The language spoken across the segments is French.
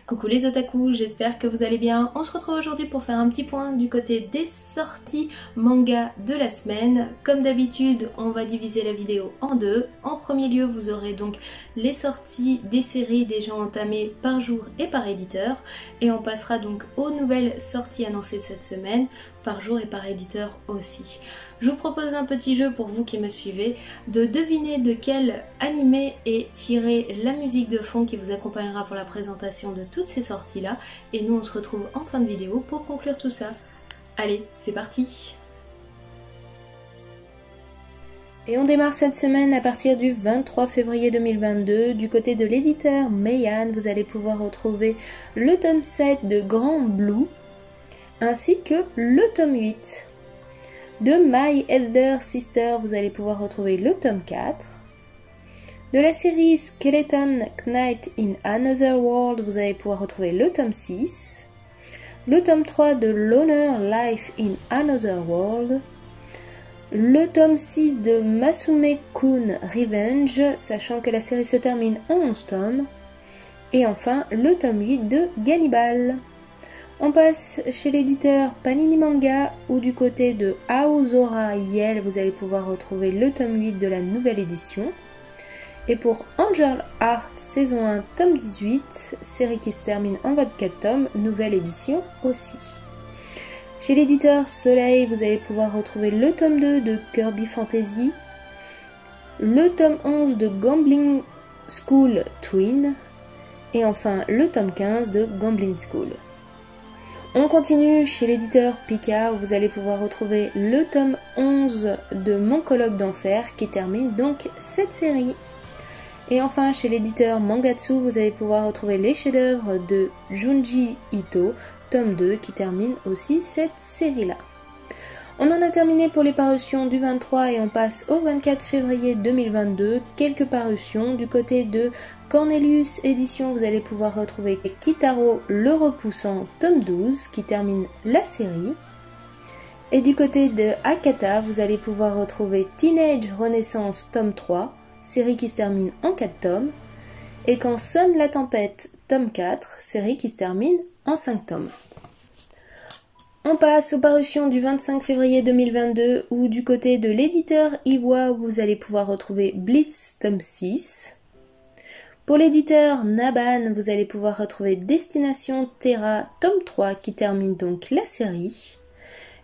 Coucou les otaku, j'espère que vous allez bien. On se retrouve aujourd'hui pour faire un petit point du côté des sorties manga de la semaine. Comme d'habitude, on va diviser la vidéo en deux. En premier lieu, vous aurez donc les sorties des séries déjà entamées par jour et par éditeur. Et on passera donc aux nouvelles sorties annoncées cette semaine, par jour et par éditeur aussi. Je vous propose un petit jeu pour vous qui me suivez, de deviner de quel animé est tirée la musique de fond qui vous accompagnera pour la présentation de toutes ces sorties là. Et nous on se retrouve en fin de vidéo pour conclure tout ça. Allez, c'est parti! Et on démarre cette semaine à partir du 23 février 2022. Du côté de l'éditeur Meian, vous allez pouvoir retrouver le tome 7 de Grand Blue, ainsi que le tome 8. De My Elder Sister, vous allez pouvoir retrouver le tome 4. De la série Skeleton Knight in Another World, vous allez pouvoir retrouver le tome 6. Le tome 3 de Loner Life in Another World. Le tome 6 de Masume-kun Revenge, sachant que la série se termine en 11 tomes. Et enfin, le tome 8 de Gannibal. On passe chez l'éditeur Panini Manga, où du côté de Aozora Yel, vous allez pouvoir retrouver le tome 8 de la nouvelle édition. Et pour Angel Art saison 1 tome 18, série qui se termine en 24 tomes, nouvelle édition aussi. Chez l'éditeur Soleil, vous allez pouvoir retrouver le tome 2 de Kirby Fantasy, le tome 11 de Gambling School Twin, et enfin le tome 15 de Gambling School. On continue chez l'éditeur Pika, où vous allez pouvoir retrouver le tome 11 de Mon colloque d'enfer qui termine donc cette série. Et enfin chez l'éditeur Mangatsu, vous allez pouvoir retrouver les chefs-d'œuvre de Junji Ito, tome 2 qui termine aussi cette série-là. On en a terminé pour les parutions du 23 et on passe au 24 février 2022. Quelques parutions du côté de Cornelius Édition, vous allez pouvoir retrouver Kitaro le repoussant tome 12 qui termine la série. Et du côté de Akata, vous allez pouvoir retrouver Teenage Renaissance tome 3, série qui se termine en 4 tomes. Et Quand sonne la tempête tome 4, série qui se termine en 5 tomes. On passe aux parutions du 25 février 2022 où du côté de l'éditeur Iwa, vous allez pouvoir retrouver Blitz tome 6. Pour l'éditeur Naban, vous allez pouvoir retrouver Destination Terra tome 3 qui termine donc la série.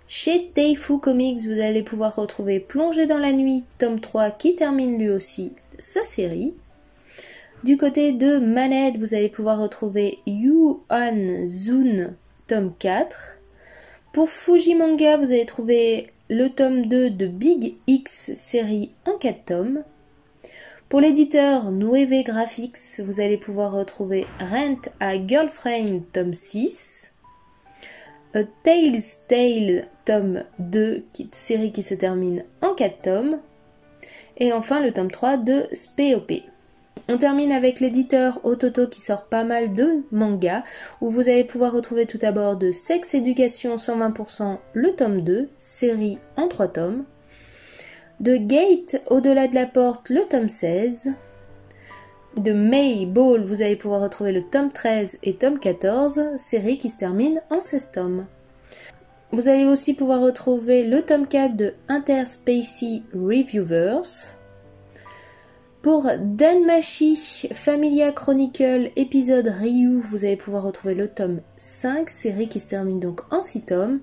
Chez Teifu Comics, vous allez pouvoir retrouver Plongée dans la nuit tome 3 qui termine lui aussi sa série. Du côté de Manette, vous allez pouvoir retrouver Yuan Zun tome 4. Pour Fuji Manga, vous allez trouver le tome 2 de Big X série en 4 tomes. Pour l'éditeur Nueve Graphics, vous allez pouvoir retrouver Rent a Girlfriend tome 6. A Tale's Tale tome 2, série qui se termine en 4 tomes. Et enfin le tome 3 de Spop. On termine avec l'éditeur Ototo qui sort pas mal de mangas, où vous allez pouvoir retrouver tout d'abord de Sex Education 120% le tome 2, série en 3 tomes. De Gate au-delà de la porte le tome 16. De May Ball, vous allez pouvoir retrouver le tome 13 et tome 14, série qui se termine en 16 tomes. Vous allez aussi pouvoir retrouver le tome 4 de Interspacey Reviewers. Pour Danmachi Familia Chronicle épisode Ryu, vous allez pouvoir retrouver le tome 5, série qui se termine donc en 6 tomes.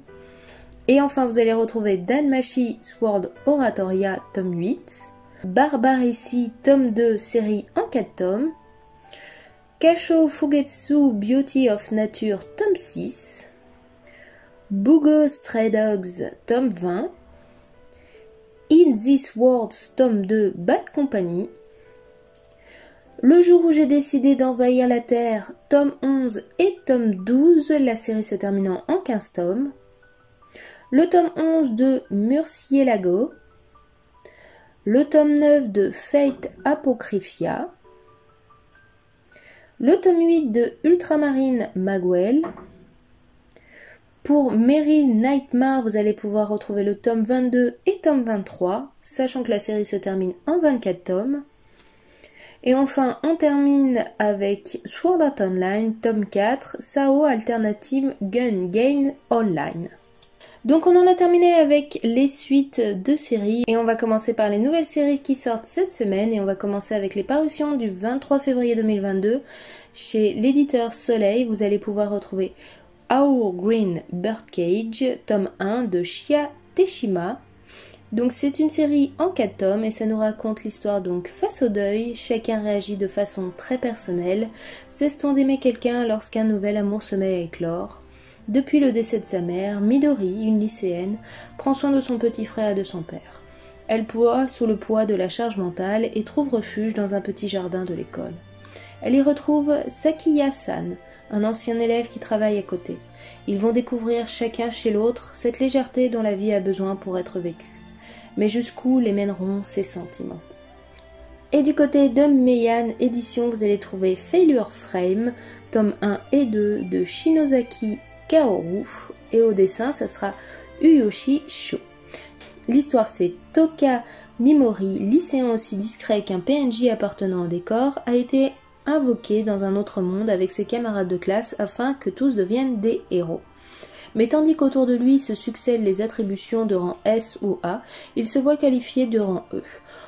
Et enfin, vous allez retrouver Danmachi Sword Oratoria tome 8. Barbarici tome 2, série en 4 tomes. Kasho Fugetsu Beauty of Nature tome 6. Bugo Stray Dogs tome 20. In This World tome 2 Bad Company. Le jour où j'ai décidé d'envahir la Terre, tome 11 et tome 12, la série se terminant en 15 tomes. Le tome 11 de Murciélago. Le tome 9 de Fate Apocryphia. Le tome 8 de Ultramarine Magwell. Pour Mary Nightmare, vous allez pouvoir retrouver le tome 22 et tome 23, sachant que la série se termine en 24 tomes. Et enfin, on termine avec Sword Art Online, tome 4, Sao Alternative Gun Game Online. Donc on en a terminé avec les suites de séries et on va commencer par les nouvelles séries qui sortent cette semaine et on va commencer avec les parutions du 23 février 2022. Chez l'éditeur Soleil, vous allez pouvoir retrouver Our Green Birdcage, tome 1 de Shia Teshima. Donc c'est une série en 4 tomes et ça nous raconte l'histoire donc face au deuil, chacun réagit de façon très personnelle, cesse-t-on d'aimer quelqu'un lorsqu'un nouvel amour se met à éclore. Depuis le décès de sa mère, Midori, une lycéenne, prend soin de son petit frère et de son père. Elle ploie sous le poids de la charge mentale et trouve refuge dans un petit jardin de l'école. Elle y retrouve Sakiya-san, un ancien élève qui travaille à côté. Ils vont découvrir chacun chez l'autre cette légèreté dont la vie a besoin pour être vécue. Mais jusqu'où les mèneront ces sentiments? Et du côté de Meian Édition, vous allez trouver Failure Frame, tome 1 et 2 de Shinozaki Kaoru, et au dessin, ça sera Uyoshi Sho. L'histoire, c'est Toka Mimori, lycéen aussi discret qu'un PNJ appartenant au décor, a été invoqué dans un autre monde avec ses camarades de classe afin que tous deviennent des héros. Mais tandis qu'autour de lui se succèdent les attributions de rang S ou A, il se voit qualifié de rang E,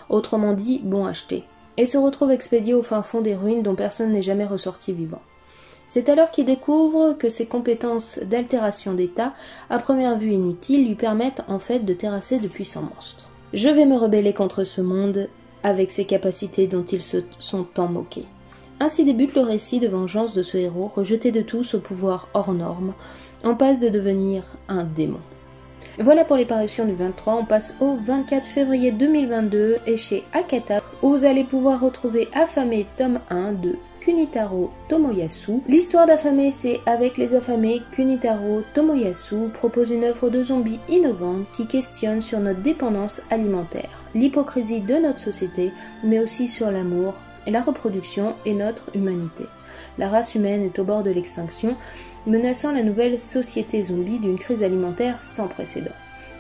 autrement dit bon acheté, et se retrouve expédié au fin fond des ruines dont personne n'est jamais ressorti vivant. C'est alors qu'il découvre que ses compétences d'altération d'état, à première vue inutiles, lui permettent en fait de terrasser de puissants monstres. Je vais me rebeller contre ce monde avec ses capacités dont ils se sont tant moqués. Ainsi débute le récit de vengeance de ce héros, rejeté de tous au pouvoir hors norme, en passe de devenir un démon. Voilà pour les parutions du 23, on passe au 24 février 2022 et chez Akata, où vous allez pouvoir retrouver Affamé tome 1 de Kunitaro Tomoyasu. L'histoire d'Affamé, c'est avec les affamés, Kunitaro Tomoyasu propose une œuvre de zombies innovante qui questionne sur notre dépendance alimentaire, l'hypocrisie de notre société, mais aussi sur l'amour, la reproduction et notre humanité. La race humaine est au bord de l'extinction, menaçant la nouvelle société zombie d'une crise alimentaire sans précédent.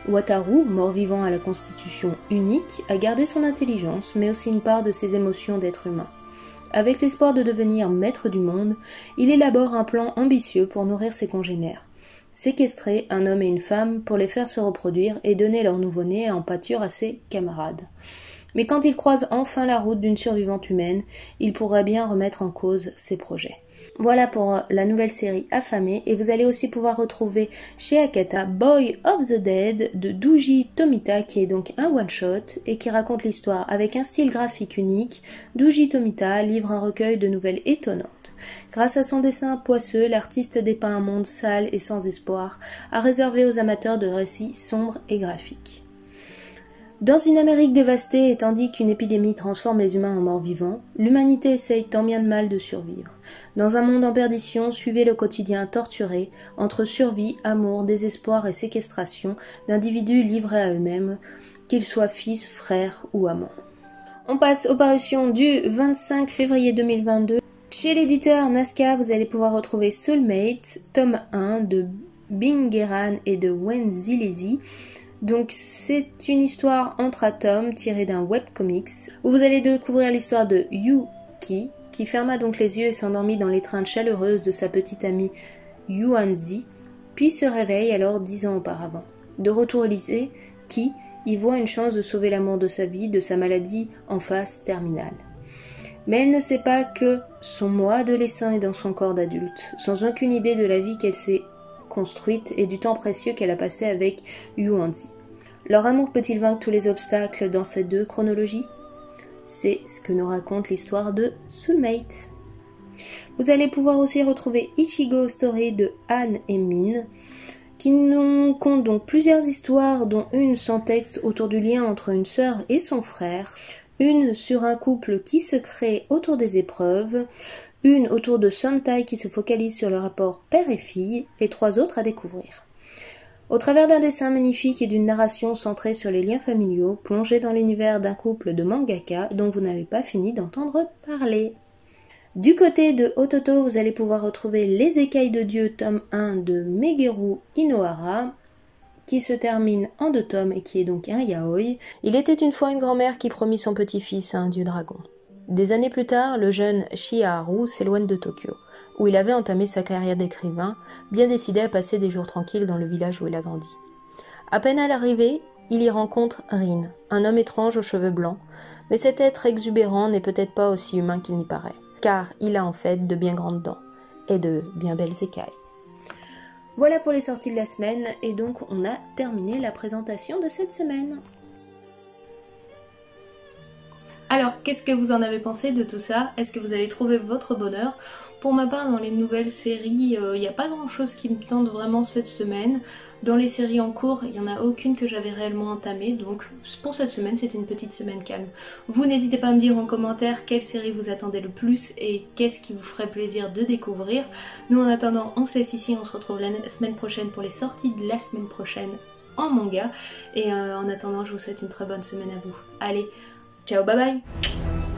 Wataru, mort-vivant à la constitution unique, a gardé son intelligence, mais aussi une part de ses émotions d'être humain. Avec l'espoir de devenir maître du monde, il élabore un plan ambitieux pour nourrir ses congénères. Séquestrer un homme et une femme pour les faire se reproduire et donner leur nouveau-né en pâture à ses camarades. Mais quand il croise enfin la route d'une survivante humaine, il pourrait bien remettre en cause ses projets. Voilà pour la nouvelle série Affamé, et vous allez aussi pouvoir retrouver chez Akata Boy of the Dead de Douji Tomita, qui est donc un one-shot et qui raconte l'histoire avec un style graphique unique. Douji Tomita livre un recueil de nouvelles étonnantes. Grâce à son dessin poisseux, l'artiste dépeint un monde sale et sans espoir, à réserver aux amateurs de récits sombres et graphiques. Dans une Amérique dévastée et tandis qu'une épidémie transforme les humains en morts-vivants, l'humanité essaye tant bien de mal de survivre. Dans un monde en perdition, suivez le quotidien torturé, entre survie, amour, désespoir et séquestration, d'individus livrés à eux-mêmes, qu'ils soient fils, frères ou amants. On passe aux parutions du 25 février 2022. Chez l'éditeur Nazca, vous allez pouvoir retrouver Soulmate, tome 1 de Bingeran et de Wen Zilezi. Donc c'est une histoire entre atomes tirée d'un webcomics où vous allez découvrir l'histoire de Yuki qui ferma donc les yeux et s'endormit dans l'étreinte chaleureuse de sa petite amie Yuanzi, puis se réveille alors 10 ans auparavant. De retour au lycée, Ki y voit une chance de sauver l'amour de sa vie de sa maladie en phase terminale. Mais elle ne sait pas que son moi adolescent est dans son corps d'adulte, sans aucune idée de la vie qu'elle s'est construite et du temps précieux qu'elle a passé avec Yuanzi. Leur amour peut-il vaincre tous les obstacles dans ces deux chronologies? C'est ce que nous raconte l'histoire de Soulmate. Vous allez pouvoir aussi retrouver Ichigo Story de Anne et Min, qui nous compte donc plusieurs histoires, dont une sans texte autour du lien entre une sœur et son frère, une sur un couple qui se crée autour des épreuves, une autour de Sentai qui se focalise sur le rapport père et fille, et 3 autres à découvrir. Au travers d'un dessin magnifique et d'une narration centrée sur les liens familiaux, plongez dans l'univers d'un couple de mangaka dont vous n'avez pas fini d'entendre parler. Du côté de Ototo, vous allez pouvoir retrouver Les Écailles de Dieu, tome 1 de Megeru Inohara, qui se termine en 2 tomes et qui est donc un yaoi. Il était une fois une grand-mère qui promit son petit-fils à un dieu dragon. Des années plus tard, le jeune Shiharu s'éloigne de Tokyo, où il avait entamé sa carrière d'écrivain, bien décidé à passer des jours tranquilles dans le village où il a grandi. À peine à l'arrivée, il y rencontre Rin, un homme étrange aux cheveux blancs, mais cet être exubérant n'est peut-être pas aussi humain qu'il n'y paraît, car il a en fait de bien grandes dents, et de bien belles écailles. Voilà pour les sorties de la semaine, et donc on a terminé la présentation de cette semaine. Alors, qu'est-ce que vous en avez pensé de tout ça? Est-ce que vous avez trouvé votre bonheur? Pour ma part, dans les nouvelles séries, il n'y a pas grand-chose qui me tente vraiment cette semaine. Dans les séries en cours, il n'y en a aucune que j'avais réellement entamée, donc pour cette semaine, c'était une petite semaine calme. Vous n'hésitez pas à me dire en commentaire quelle série vous attendez le plus et qu'est-ce qui vous ferait plaisir de découvrir. Nous, en attendant, on se laisse ici, on se retrouve la semaine prochaine pour les sorties de la semaine prochaine en manga. Et en attendant, je vous souhaite une très bonne semaine à vous. Allez, ciao, bye bye!